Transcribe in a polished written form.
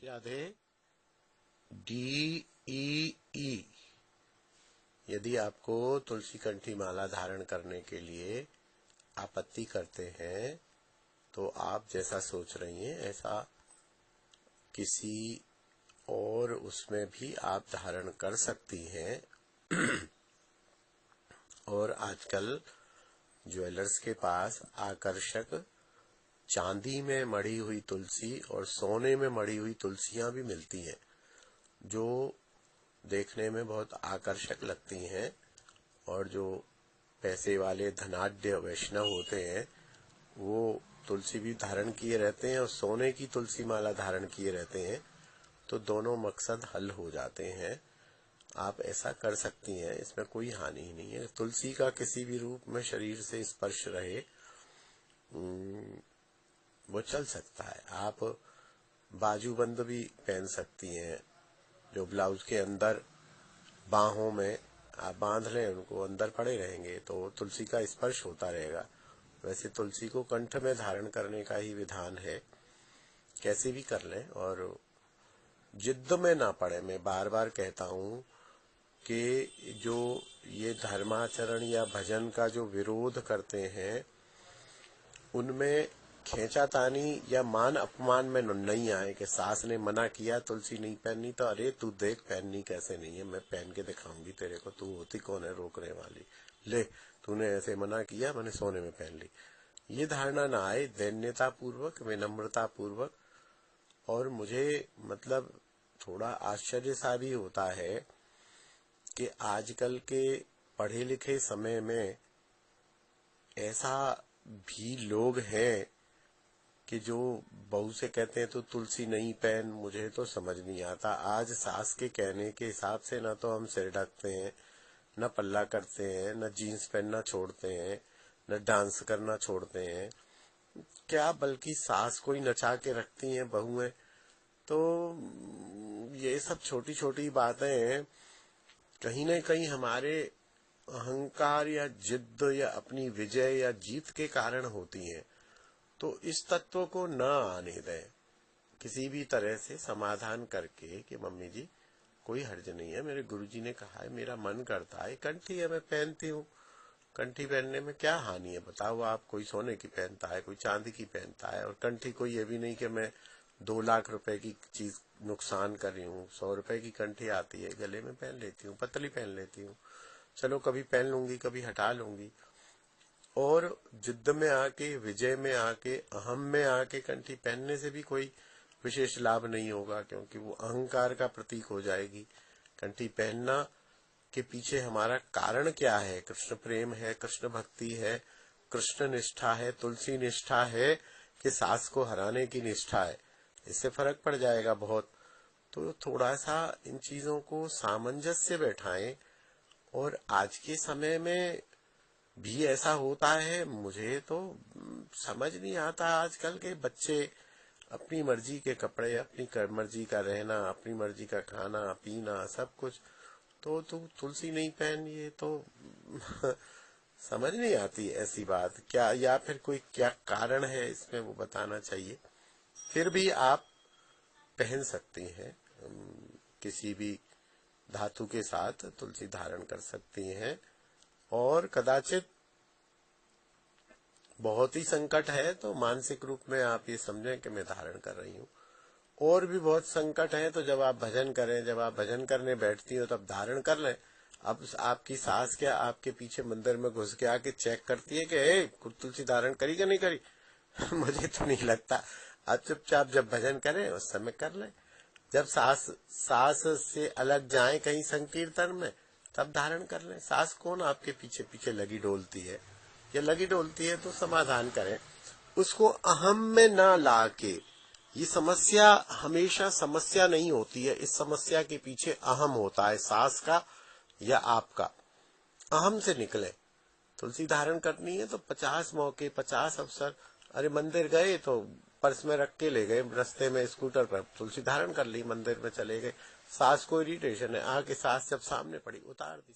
Radhe. DEE। यदि आपको तुलसी कंठी माला धारण करने के लिए आपत्ति करते हैं तो आप जैसा सोच रही हैं ऐसा किसी और उसमें भी आप धारण कर सकती हैं। और आजकल ज्वेलर्स के पास आकर्षक चांदी में मढ़ी हुई तुलसी और सोने में मढ़ी हुई तुलसियां भी मिलती हैं, जो देखने में बहुत आकर्षक लगती हैं। और जो पैसे वाले धनाढ्य वैष्णव होते हैं वो तुलसी भी धारण किए रहते हैं और सोने की तुलसी माला धारण किए रहते हैं, तो दोनों मकसद हल हो जाते हैं। आप ऐसा कर सकती हैं, इसमें कोई हानि ही नहीं है। तुलसी का किसी भी रूप में शरीर से स्पर्श रहे वो चल सकता है। आप बाजूबंद भी पहन सकती हैं, जो ब्लाउज के अंदर बाहों में आप बांध लें, उनको अंदर पड़े रहेंगे तो तुलसी का स्पर्श होता रहेगा। वैसे तुलसी को कंठ में धारण करने का ही विधान है, कैसे भी कर लें और जिद में ना पड़े। मैं बार बार कहता हूँ कि जो ये धर्माचरण या भजन का जो विरोध करते हैं उनमें खींचातानी या मान अपमान में नहीं आए कि सास ने मना किया तुलसी नहीं पहननी तो अरे तू देख पहननी कैसे नहीं है, मैं पहन के दिखाऊंगी तेरे को, तू होती कौन है रोकने वाली, ले तूने ऐसे मना किया मैंने सोने में पहन ली। ये धारणा ना आए, दैन्यता पूर्वक विनम्रता पूर्वक। और मुझे मतलब थोड़ा आश्चर्य सा भी होता है कि आजकल के पढ़े लिखे समय में ऐसा भी लोग हैं कि जो बहू से कहते हैं तो तुलसी नहीं पहन। मुझे तो समझ नहीं आता, आज सास के कहने के हिसाब से न तो हम सिर ढकते हैं, न पल्ला करते हैं, न जीन्स पहनना छोड़ते हैं, न डांस करना छोड़ते हैं, क्या बल्कि सास को ही नचा के रखती हैं बहुएं। तो ये सब छोटी छोटी बातें कहीं न कहीं हमारे अहंकार या जिद या अपनी विजय या जीत के कारण होती हैं। तो इस तत्व को न आने दें, किसी भी तरह से समाधान करके कि मम्मी जी कोई हर्ज नहीं है, मेरे गुरुजी ने कहा है, मेरा मन करता है, कंठी है मैं पहनती हूँ, कंठी पहनने में क्या हानि है बताओ आप। कोई सोने की पहनता है, कोई चांदी की पहनता है, और कंठी कोई ये भी नहीं कि मैं 2 लाख रुपए की चीज नुकसान कर रही हूँ। 100 रुपए की कंठी आती है, गले में पहन लेती हूँ, पतली पहन लेती हूँ, चलो कभी पहन लूंगी कभी हटा लूंगी। और जिद्द में आके, विजय में आके, अहम में आके कंठी पहनने से भी कोई विशेष लाभ नहीं होगा, क्योंकि वो अहंकार का प्रतीक हो जाएगी। कंठी पहनना के पीछे हमारा कारण क्या है? कृष्ण प्रेम है, कृष्ण भक्ति है, कृष्ण निष्ठा है, तुलसी निष्ठा है कि सास को हराने की निष्ठा है। इससे फर्क पड़ जाएगा बहुत। तो थोड़ा सा इन चीजों को सामंजस्य बैठाएं। और आज के समय में भी ऐसा होता है, मुझे तो समझ नहीं आता। आजकल के बच्चे अपनी मर्जी के कपड़े, अपनी मर्जी का रहना, अपनी मर्जी का खाना पीना सब कुछ। तो तू तुलसी नहीं पहन, ये तो समझ नहीं आती ऐसी बात क्या, या फिर कोई क्या कारण है इसमें वो बताना चाहिए। फिर भी आप पहन सकती हैं, किसी भी धातु के साथ तुलसी धारण कर सकती हैं। और कदाचित बहुत ही संकट है तो मानसिक रूप में आप ये समझें कि मैं धारण कर रही हूँ। और भी बहुत संकट है तो जब आप भजन करें, जब आप भजन करने बैठती हो तब धारण कर लें। अब आपकी सास क्या आपके पीछे मंदिर में घुस के आके चेक करती है कि तुलसी धारण करी कि नहीं करी? मुझे तो नहीं लगता। आप चुपचाप जब भजन करें उस समय कर लें। जब सास से अलग जाएं कहीं संकीर्तन में तब धारण कर लें। सास कौन आपके पीछे पीछे लगी डोलती है, या लगी डोलती है तो समाधान करें, उसको अहम में ना लाके। ये समस्या हमेशा समस्या नहीं होती है, इस समस्या के पीछे अहम होता है, सास का या आपका। अहम से निकले। तुलसी धारण करनी है तो 50 मौके, 50 अवसर। अरे मंदिर गए तो पर्स में रख के ले गए, रास्ते में स्कूटर पर तुलसी धारण कर ली, मंदिर में चले गए। सास को इरिटेशन है, आके सास जब सामने पड़ी उतार दी।